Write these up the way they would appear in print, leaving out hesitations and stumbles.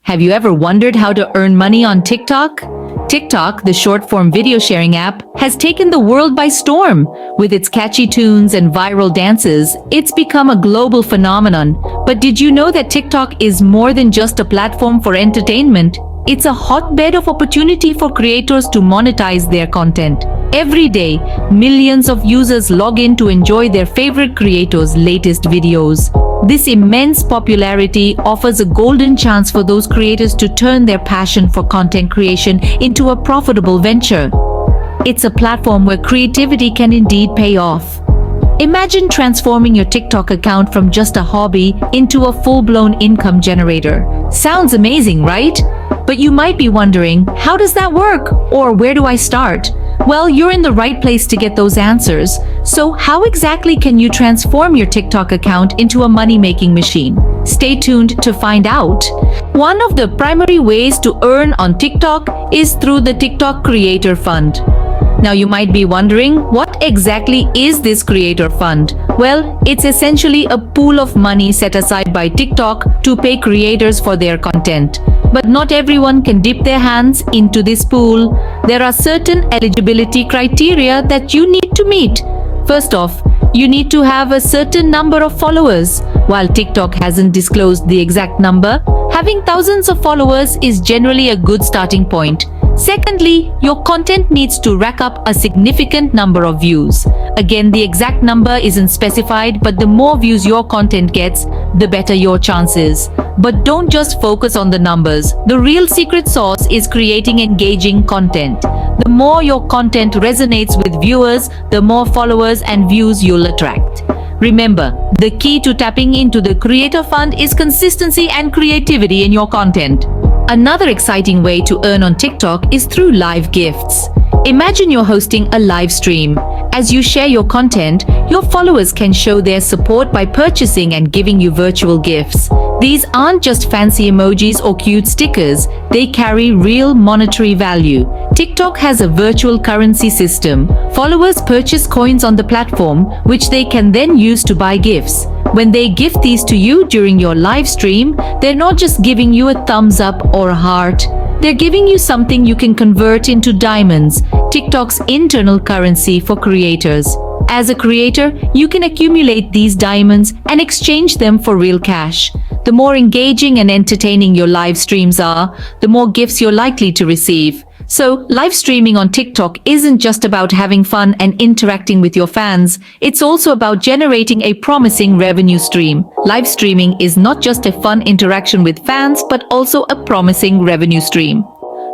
Have you ever wondered how to earn money on TikTok? TikTok, the short-form video sharing app, has taken the world by storm. With its catchy tunes and viral dances, it's become a global phenomenon. But did you know that TikTok is more than just a platform for entertainment? It's a hotbed of opportunity for creators to monetize their content. Every day, millions of users log in to enjoy their favorite creators' latest videos. This immense popularity offers a golden chance for those creators to turn their passion for content creation into a profitable venture. It's a platform where creativity can indeed pay off. Imagine transforming your TikTok account from just a hobby into a full-blown income generator. Sounds amazing, right? But you might be wondering, how does that work? Or where do I start? Well, you're in the right place to get those answers. So how exactly can you transform your TikTok account into a money-making machine? Stay tuned to find out. One of the primary ways to earn on TikTok is through the TikTok Creator Fund. Now you might be wondering, what exactly is this Creator Fund? Well, it's essentially a pool of money set aside by TikTok to pay creators for their content. But not everyone can dip their hands into this pool. There are certain eligibility criteria that you need to meet. First off, you need to have a certain number of followers. While TikTok hasn't disclosed the exact number, having thousands of followers is generally a good starting point. Secondly, your content needs to rack up a significant number of views. Again, the exact number isn't specified, but the more views your content gets, the better your chances. But don't just focus on the numbers. The real secret sauce is creating engaging content. The more your content resonates with viewers, the more followers and views you'll attract. Remember, the key to tapping into the Creator Fund is consistency and creativity in your content. Another exciting way to earn on TikTok is through live gifts. Imagine you're hosting a live stream. As you share your content, your followers can show their support by purchasing and giving you virtual gifts. These aren't just fancy emojis or cute stickers, they carry real monetary value. TikTok has a virtual currency system. Followers purchase coins on the platform, which they can then use to buy gifts. When they gift these to you during your live stream, they're not just giving you a thumbs up or a heart. They're giving you something you can convert into diamonds, TikTok's internal currency for creators. As a creator, you can accumulate these diamonds and exchange them for real cash. The more engaging and entertaining your live streams are, the more gifts you're likely to receive. So, live streaming on TikTok isn't just about having fun and interacting with your fans, it's also about generating a promising revenue stream. Live streaming is not just a fun interaction with fans, but also a promising revenue stream.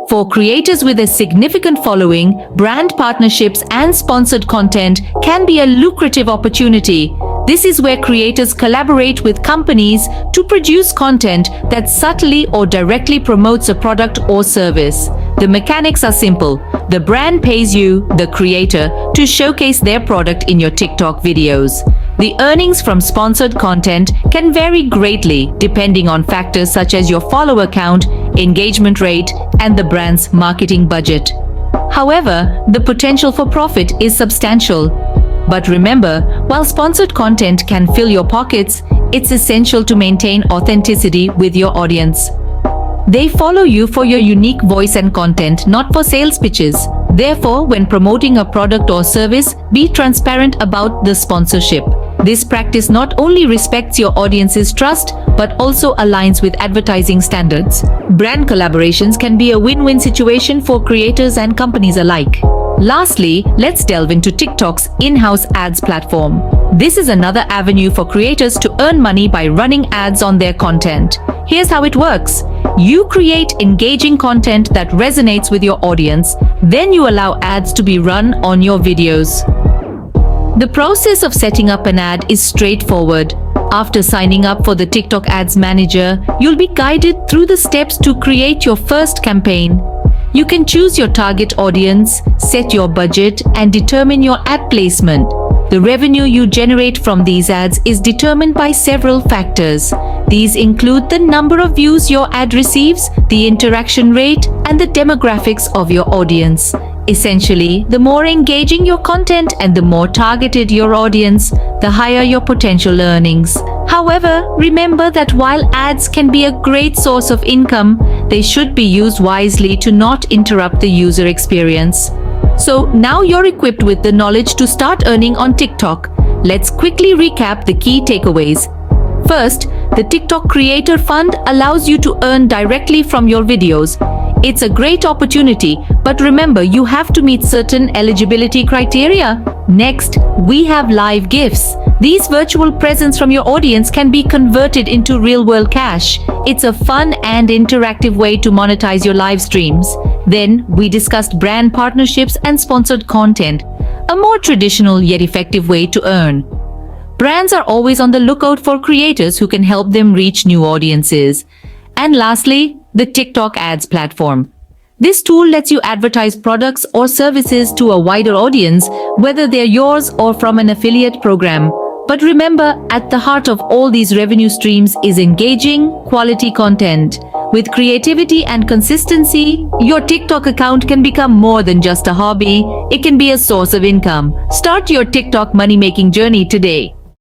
For creators with a significant following, brand partnerships and sponsored content can be a lucrative opportunity. This is where creators collaborate with companies to produce content that subtly or directly promotes a product or service. The mechanics are simple. The brand pays you, the creator, to showcase their product in your TikTok videos. The earnings from sponsored content can vary greatly depending on factors such as your follower count, engagement rate, and the brand's marketing budget. However, the potential for profit is substantial. But remember, while sponsored content can fill your pockets, it's essential to maintain authenticity with your audience. They follow you for your unique voice and content, not for sales pitches. Therefore, when promoting a product or service, be transparent about the sponsorship. This practice not only respects your audience's trust, but also aligns with advertising standards. Brand collaborations can be a win-win situation for creators and companies alike. Lastly, let's delve into TikTok's in-house ads platform. This is another avenue for creators to earn money by running ads on their content. Here's how it works. You create engaging content that resonates with your audience, then you allow ads to be run on your videos. The process of setting up an ad is straightforward. After signing up for the TikTok Ads Manager, you'll be guided through the steps to create your first campaign. You can choose your target audience, set your budget, and determine your ad placement. The revenue you generate from these ads is determined by several factors. These include the number of views your ad receives, the interaction rate, and the demographics of your audience. Essentially, the more engaging your content and the more targeted your audience, the higher your potential earnings. However, remember that while ads can be a great source of income, they should be used wisely to not interrupt the user experience. So now you're equipped with the knowledge to start earning on TikTok. Let's quickly recap the key takeaways. First, the TikTok Creator Fund allows you to earn directly from your videos. It's a great opportunity, but remember, you have to meet certain eligibility criteria. Next, we have live gifts. These virtual presents from your audience can be converted into real-world cash. It's a fun and interactive way to monetize your live streams. Then, we discussed brand partnerships and sponsored content, a more traditional yet effective way to earn. Brands are always on the lookout for creators who can help them reach new audiences. And lastly, the TikTok Ads platform. This tool lets you advertise products or services to a wider audience, whether they're yours or from an affiliate program. But remember, at the heart of all these revenue streams is engaging, quality content. With creativity and consistency, your TikTok account can become more than just a hobby. It can be a source of income. Start your TikTok money-making journey today.